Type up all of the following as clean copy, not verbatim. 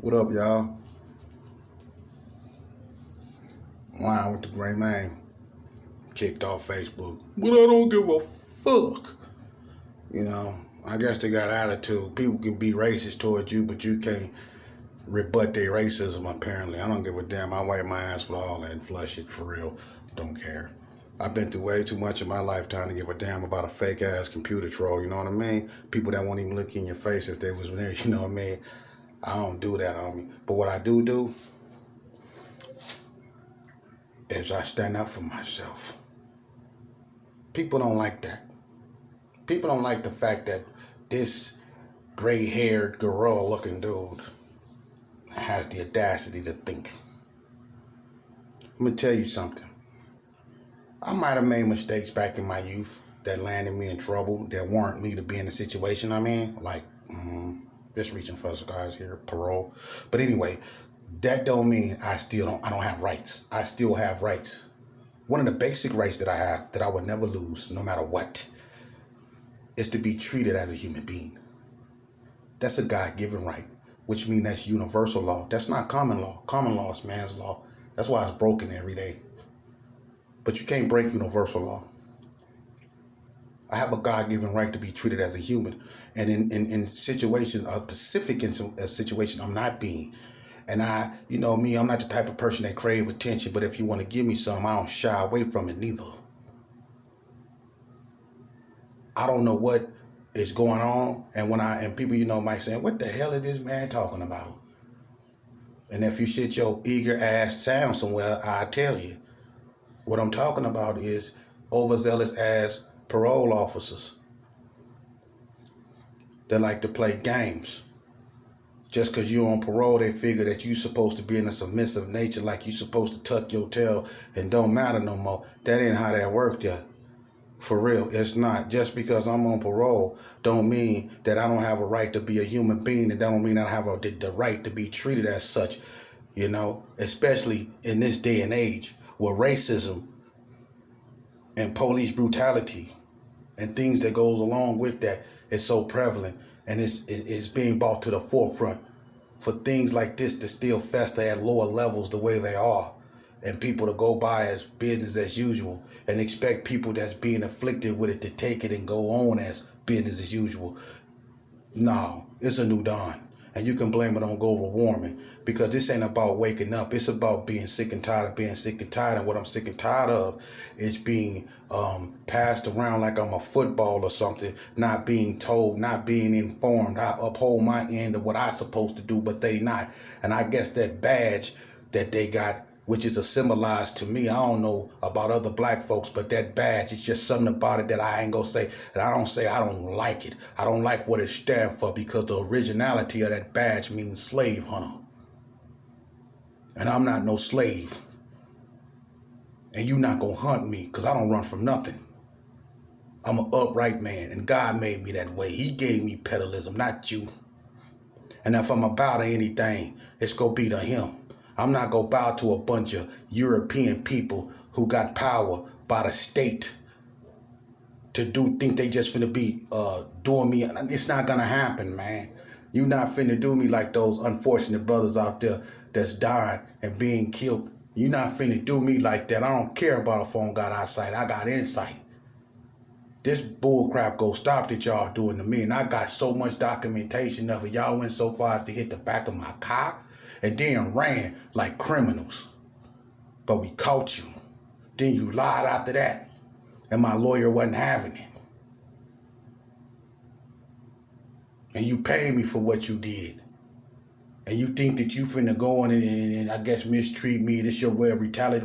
What up, y'all? Wine with the gray man. Kicked off Facebook. But I don't give a fuck. You know, I guess they got attitude. People can be racist towards you, but you can't rebut their racism, apparently. I don't give a damn. I wipe my ass with all that and flush it for real. Don't care. I've been through way too much in my lifetime to give a damn about a fake ass computer troll, you know what I mean? People that won't even look in your face if they was there, you know what I mean? I don't do that, homie. But what I do is I stand up for myself. People don't like that. People don't like the fact that this gray-haired, gorilla-looking dude has the audacity to think. I'm going to tell you something. I might have made mistakes back in my youth that landed me in trouble, that warrant me to be in the situation I'm in. Like, just reaching for the guys here, parole. But anyway, that don't mean I don't have rights. I still have rights. One of the basic rights that I have, that I would never lose, no matter what, is to be treated as a human being. That's a God-given right, which means that's universal law. That's not common law. Common law is man's law. That's why it's broken every day. But you can't break universal law. I have a God-given right to be treated as a human. And in situations, a specific situation, I'm not being. And I'm not the type of person that crave attention, but if you want to give me some, I don't shy away from it neither. I don't know what is going on, and people, might say, what the hell is this man talking about? And if you sit your eager ass down somewhere, I'll tell you. What I'm talking about is overzealous ass parole officers that like to play games. Just because you're on parole, they figure that you're supposed to be in a submissive nature, like you're supposed to tuck your tail and don't matter no more. That ain't how that worked, yeah. For real, it's not. Just because I'm on parole don't mean that I don't have a right to be a human being, and that don't mean I have the right to be treated as such, especially in this day and age where racism and police brutality and things that goes along with that is so prevalent, and it's being brought to the forefront for things like this to still fester at lower levels the way they are, and people to go by as business as usual and expect people that's being afflicted with it to take it and go on as business as usual. No, it's a new dawn. And you can blame it on global warming, because this ain't about waking up. It's about being sick and tired of being sick and tired. And what I'm sick and tired of is being passed around like I'm a football or something, not being told, not being informed. I uphold my end of what I'm supposed to do, but they not. And I guess that badge that they got, which is a symbolized to me, I don't know about other black folks, but that badge, it's just something about it that I ain't gonna say, that I don't say I don't like it. I don't like what it stands for, because the originality of that badge means slave hunter. And I'm not no slave. And you not gonna hunt me, because I don't run from nothing. I'm an upright man, and God made me that way. He gave me pedalism, not you. And if I'm about anything, it's gonna be to him. I'm not going to bow to a bunch of European people who got power by the state to think they just finna be doing me. It's not going to happen, man. You not finna do me like those unfortunate brothers out there that's dying and being killed. You not finna do me like that. I don't care about if I don't got eyesight. I got insight. This bullcrap go stop that y'all doing to me. And I got so much documentation of it. Y'all went so far as to hit the back of my car and then ran like criminals. But we caught you. Then you lied after that, and my lawyer wasn't having it. And you paid me for what you did. And you think that you finna go on and I guess mistreat me. This your way of retaliate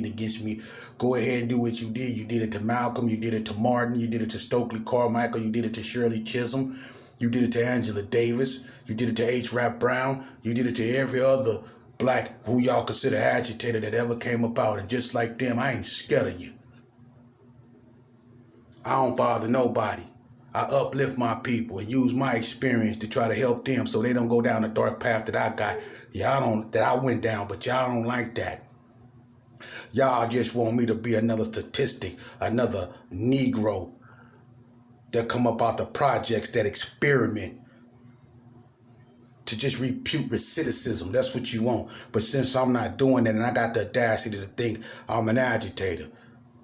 against me. Go ahead and do what you did. You did it to Malcolm. You did it to Martin. You did it to Stokely Carmichael. You did it to Shirley Chisholm. You did it to Angela Davis. You did it to H. Rap Brown. You did it to every other black who y'all consider agitator that ever came about. And just like them, I ain't scared of you. I don't bother nobody. I uplift my people and use my experience to try to help them so they don't go down the dark path that I got. That I went down, but y'all don't like that. Y'all just want me to be another statistic, another Negro that come up out the projects that experiment to just repute recidivism. That's what you want. But since I'm not doing that, and I got the audacity to think I'm an agitator,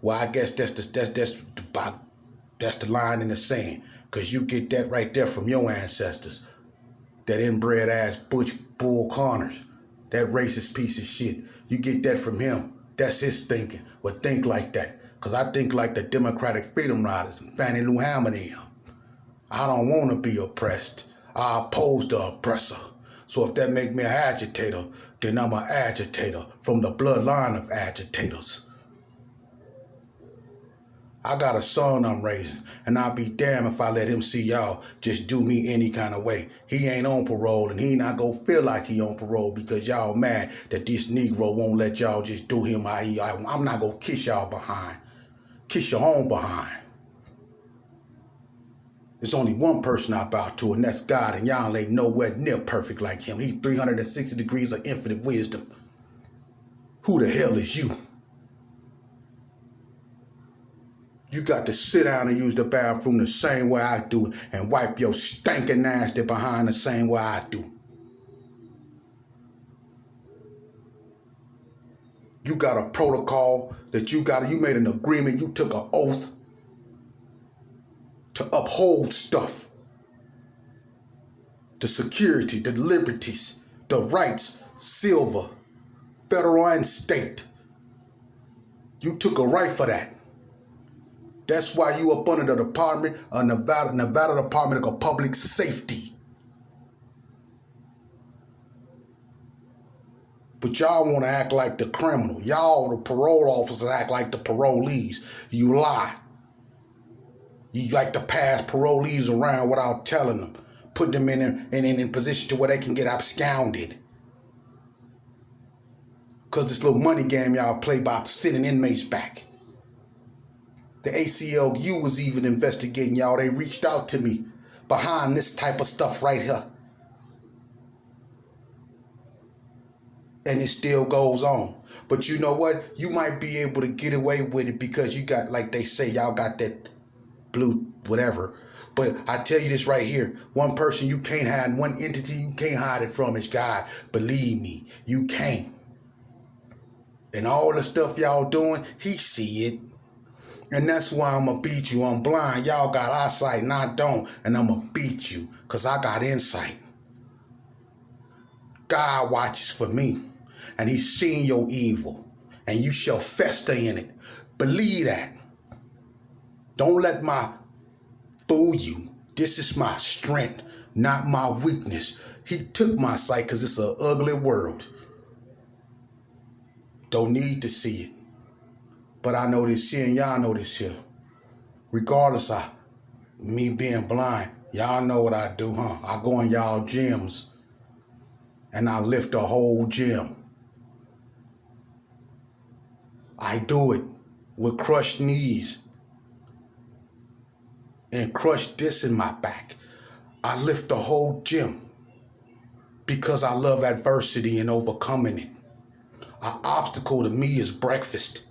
well, I guess that's the line in the sand. Because you get that right there from your ancestors. That inbred ass Butch Bull Connors. That racist piece of shit. You get that from him. That's his thinking. Well, think like that. Because I think like the Democratic Freedom Riders and Fannie Lou Hammond and him. I don't want to be oppressed. I oppose the oppressor. So if that make me an agitator, then I'm an agitator from the bloodline of agitators. I got a son I'm raising, and I'll be damned if I let him see y'all just do me any kind of way. He ain't on parole, and he not gonna feel like he on parole because y'all mad that this Negro won't let y'all just do him how he. I'm not gonna kiss y'all behind. Kiss your own behind. There's only one person I bow to, and that's God, and y'all ain't nowhere near perfect like him. He's 360 degrees of infinite wisdom. Who the hell is you? You got to sit down and use the bathroom the same way I do and wipe your stinking nasty behind the same way I do. You got a protocol that you made an agreement, you took an oath to uphold stuff. The security, the liberties, the rights, silver, federal and state. You took a right for that. That's why you up under the Department of Nevada Department of Public Safety. But y'all want to act like the criminal. Y'all, the parole officers, act like the parolees. You lie. You like to pass parolees around without telling them. Put them in position to where they can get absconded. Because this little money game y'all play by sending inmates back. The ACLU was even investigating y'all. They reached out to me behind this type of stuff right here. And it still goes on. But you know what? You might be able to get away with it because you got, like they say, y'all got that blue whatever. But I tell you this right here. One person you can't hide, one entity you can't hide it from is God. Believe me, you can't. And all the stuff y'all doing, he see it. And that's why I'm going to beat you. I'm blind. Y'all got eyesight and I don't. And I'm going to beat you because I got insight. God watches for me. And he's seen your evil. And you shall fester in it. Believe that. Don't let my fool you. This is my strength, not my weakness. He took my sight because it's an ugly world. Don't need to see it. But I know this here and y'all know this here. Regardless of me being blind, y'all know what I do, huh? I go in y'all gyms and I lift the whole gym. I do it with crushed knees and crushed disc in my back. I lift the whole gym because I love adversity and overcoming it. An obstacle to me is breakfast.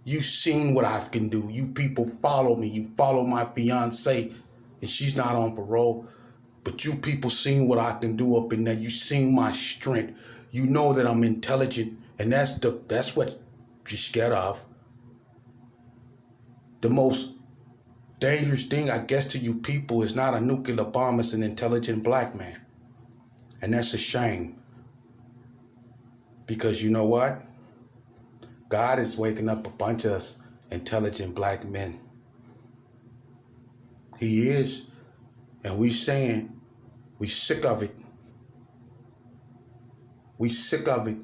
You seen what I can do. You people follow me. You follow my fiance, and she's not on parole. But you people seen what I can do up in there. You seen my strength. You know that I'm intelligent, and that's what you're scared of. The most dangerous thing, I guess, to you people is not a nuclear bomb. It's an intelligent black man, and that's a shame. Because you know what? God is waking up a bunch of us intelligent black men. He is. And we saying, we sick of it. We sick of it.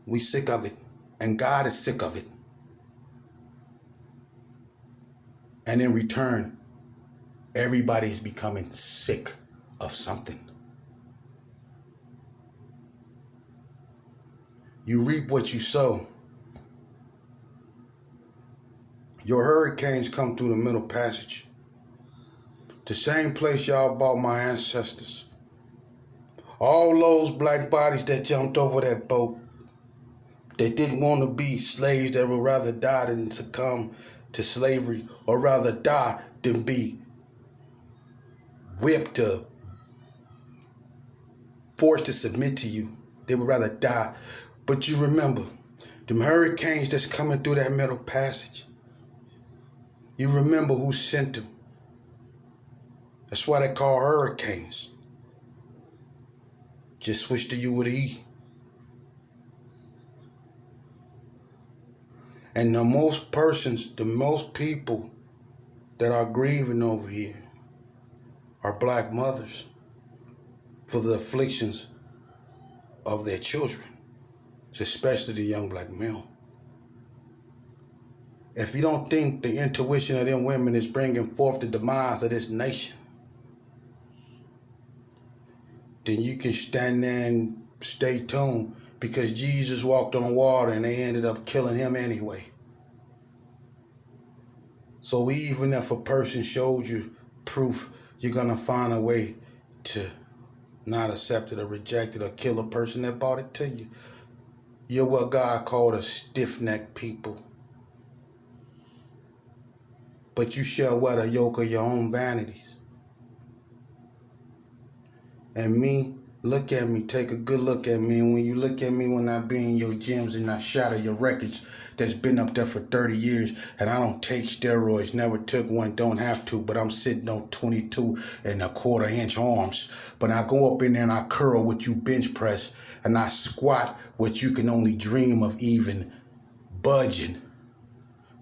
We sick of it. And God is sick of it. And in return, everybody's becoming sick of something. You reap what you sow. Your hurricanes come through the Middle Passage. The same place y'all bought my ancestors. All those black bodies that jumped over that boat, that didn't want to be slaves, that would rather die than succumb to slavery, or rather die than be whipped to forced to submit to you. They would rather die. But you remember, them hurricanes that's coming through that Middle Passage. You remember who sent them. That's why they call hurricanes. Just switch the U with an E. And the most people that are grieving over here are black mothers for the afflictions of their children, especially the young black male. If you don't think the intuition of them women is bringing forth the demise of this nation, then you can stand there and stay tuned, because Jesus walked on water and they ended up killing him anyway. So even if a person showed you proof, you're going to find a way to not accept it or reject it or kill a person that brought it to you. You're what God called a stiff-necked people. But you shall wear the yoke of your own vanities. And me, look at me, take a good look at me. And when you look at me, when I be in your gyms and I shatter your records that's been up there for 30 years, and I don't take steroids, never took one, don't have to, but I'm sitting on 22 and a quarter-inch arms. But I go up in there and I curl what you bench press, and I squat what you can only dream of even budging.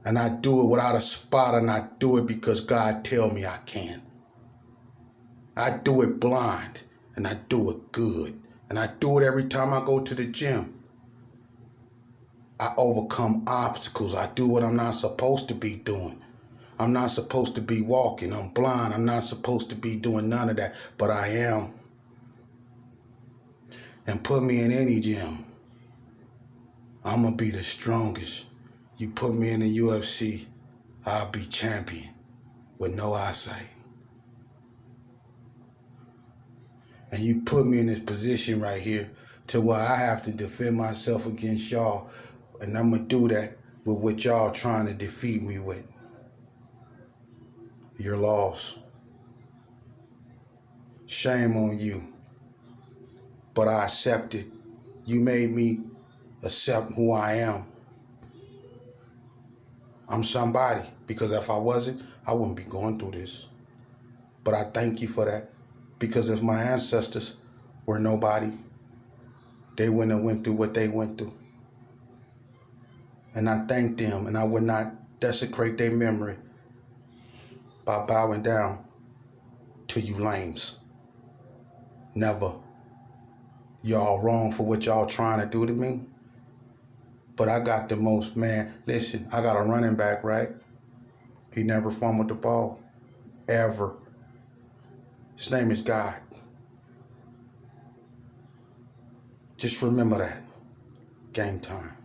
And I do it without a spot, and I do it because God tell me I can. I do it blind, and I do it good. And I do it every time I go to the gym. I overcome obstacles. I do what I'm not supposed to be doing. I'm not supposed to be walking. I'm blind. I'm not supposed to be doing none of that, but I am. And put me in any gym, I'm going to be the strongest. You put me in the UFC, I'll be champion with no eyesight. And you put me in this position right here to where I have to defend myself against y'all. And I'm going to do that with what y'all trying to defeat me with. You're lost. Shame on you. But I accept it. You made me accept who I am. I'm somebody, because if I wasn't, I wouldn't be going through this. But I thank you for that, because if my ancestors were nobody, they wouldn't have went through what they went through. And I thank them, and I would not desecrate their memory by bowing down to you lames. Never. Y'all wrong for what y'all trying to do to me. But I got the most, man. Listen, I got a running back, right? He never fumbled the ball. Ever. His name is God. Just remember that. Game time.